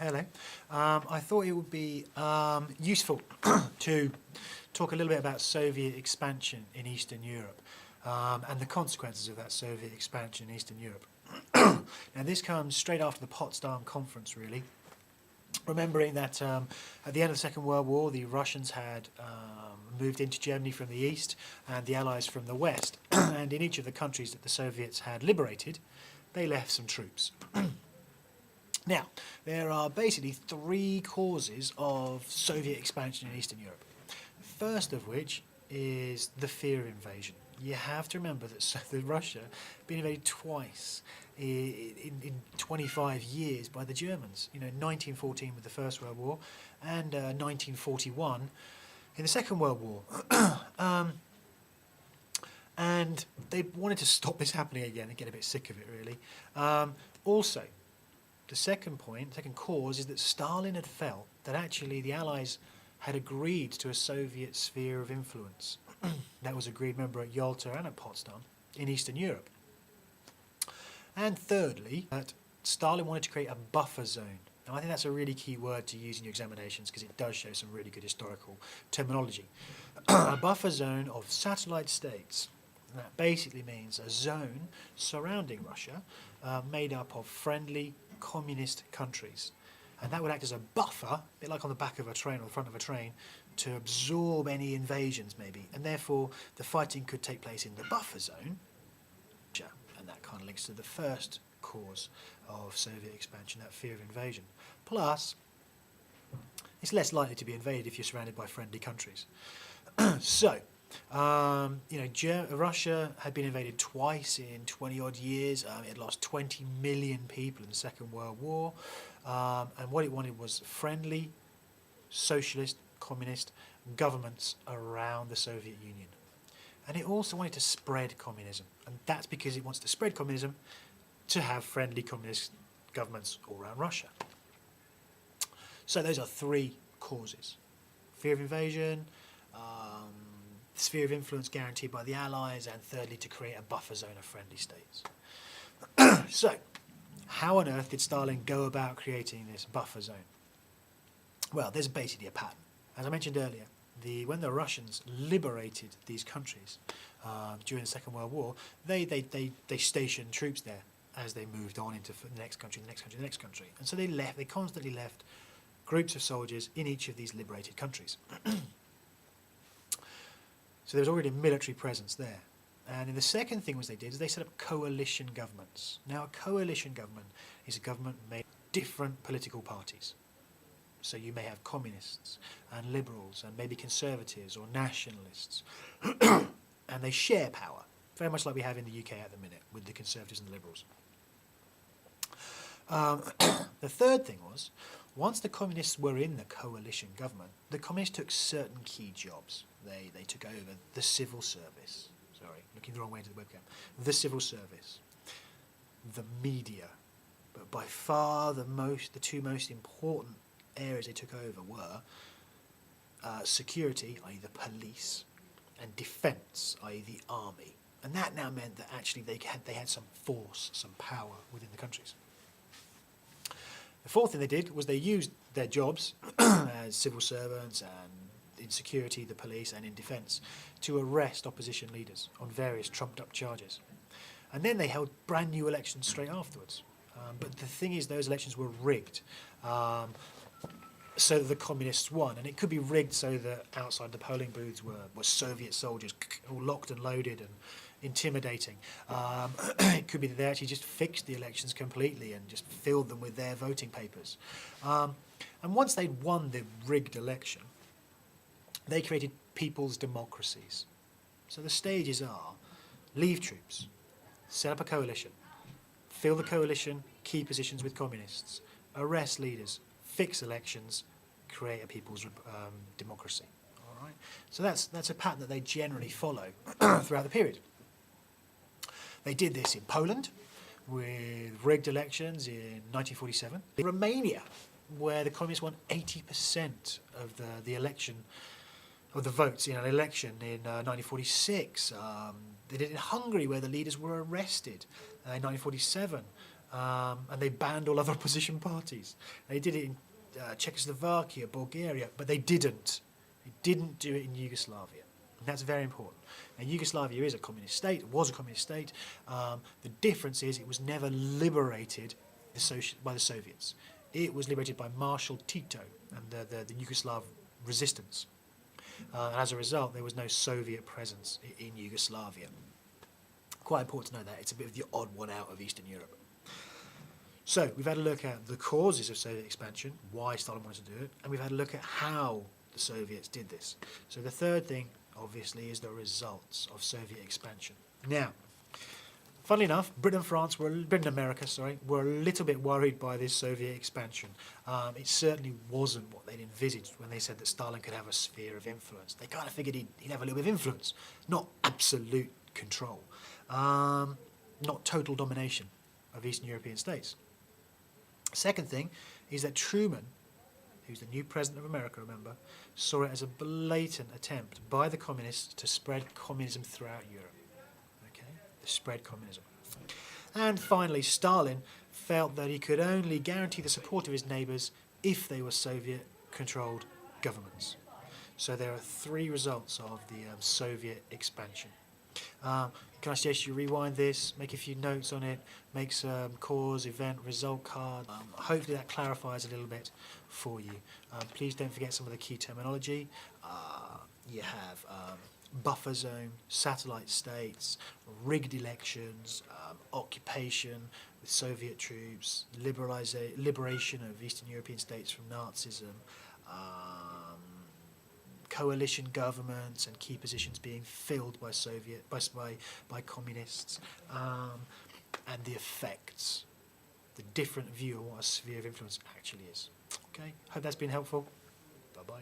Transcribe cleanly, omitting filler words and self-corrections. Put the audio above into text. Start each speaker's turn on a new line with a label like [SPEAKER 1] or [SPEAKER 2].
[SPEAKER 1] Hello. I thought it would be useful to talk a little bit about Soviet expansion in Eastern Europe and the consequences of that Soviet expansion in Eastern Europe. Now this comes straight after the Potsdam Conference, really. Remembering that at the end of the Second World War, the Russians had moved into Germany from the east and the Allies from the west. And in each of the countries that the Soviets had liberated, they left some troops. Now, there are basically three causes of Soviet expansion in Eastern Europe. First of which is the fear of invasion. You have to remember that Russia had been invaded twice in 25 years by the Germans. You know, 1914 with the First World War and 1941 in the Second World War. And they wanted to stop this happening again and get a bit sick of it, really. Also, the second cause is that Stalin had felt that actually the Allies had agreed to a Soviet sphere of influence. That was agreed, remember, at Yalta and at Potsdam in Eastern Europe. And thirdly, that Stalin wanted to create a buffer zone. Now, I think that's a really key word to use in your examinations because it does show some really good historical terminology. A buffer zone of satellite states. And that basically means a zone surrounding Russia made up of friendly communist countries. And that would act as a buffer, a bit like on the back of a train or the front of a train, to absorb any invasions maybe. And therefore the fighting could take place in the buffer zone. And that kind of links to the first cause of Soviet expansion, that fear of invasion. Plus, it's less likely to be invaded if you're surrounded by friendly countries. So, Russia had been invaded twice in 20-odd years. It had lost 20 million people in the Second World War. And what it wanted was friendly, socialist, communist governments around the Soviet Union. And it also wanted to spread communism. And that's because it wants to spread communism to have friendly communist governments all around Russia. So those are three causes. Fear of invasion, sphere of influence guaranteed by the Allies, and thirdly, to create a buffer zone of friendly states. So, how on earth did Stalin go about creating this buffer zone? Well, there's basically a pattern. As I mentioned earlier, when the Russians liberated these countries during the Second World War, they stationed troops there as they moved on into the next country, the next country, the next country. And so they constantly left groups of soldiers in each of these liberated countries. So there was already a military presence there. And then the second thing they did is they set up coalition governments. Now, a coalition government is a government made of different political parties. So you may have communists and liberals and maybe conservatives or nationalists. And they share power, very much like we have in the UK at the minute with the conservatives and the liberals. The third thing was, once the communists were in the coalition government, the communists took certain key jobs. They took over the civil service. Sorry, looking the wrong way into the webcam. The civil service, the media, but by far the two most important areas they took over were security, i.e. the police, and defence, i.e. the army. And that now meant that actually they had some force, some power within the countries. The fourth thing they did was they used their jobs as civil servants and in security, the police, and in defence to arrest opposition leaders on various trumped-up charges. And then they held brand new elections straight afterwards. But the thing is, those elections were rigged so that the communists won. And it could be rigged so that outside the polling booths were Soviet soldiers all locked and loaded and intimidating. It could be that they actually just fixed the elections completely and just filled them with their voting papers. And once they'd won the rigged election, they created people's democracies. So the stages are leave troops, set up a coalition, fill the coalition, key positions with communists, arrest leaders, fix elections, create a people's democracy. All right? So that's a pattern that they generally follow throughout the period. They did this in Poland with rigged elections in 1947. In Romania, where the communists won 80% of the election, of the votes in an election in 1946. They did it in Hungary, where the leaders were arrested in 1947. and they banned all other opposition parties. They did it in Czechoslovakia, Bulgaria, but they didn't. They didn't do it in Yugoslavia. And that's very important. Now, Yugoslavia is a communist state, it was a communist state. The difference is it was never liberated by the Soviets. It was liberated by Marshal Tito and the Yugoslav resistance. And as a result, there was no Soviet presence in Yugoslavia. Quite important to know that. It's a bit of the odd one out of Eastern Europe. So we've had a look at the causes of Soviet expansion, why Stalin wanted to do it, and we've had a look at how the Soviets did this. So the third thing, obviously, is the results of Soviet expansion. Now, funnily enough, Britain and America were a little bit worried by this Soviet expansion. It certainly wasn't what they'd envisaged when they said that Stalin could have a sphere of influence. They kind of figured he'd have a little bit of influence, not absolute control, not total domination of Eastern European states. Second thing is that Truman, who's the new president of America, remember, saw it as a blatant attempt by the communists to spread communism throughout Europe. Okay, to spread communism. And finally, Stalin felt that he could only guarantee the support of his neighbours if they were Soviet-controlled governments. So there are three results of the Soviet expansion. Can I suggest you rewind this, make a few notes on it, make some cause, event, result card. Hopefully that clarifies a little bit for you. Please don't forget some of the key terminology. You have buffer zone, satellite states, rigged elections, occupation with Soviet troops, liberation of Eastern European states from Nazism, coalition governments and key positions being filled by communists, and the effects, the different view of what a sphere of influence actually is. Okay, hope that's been helpful. Bye-bye.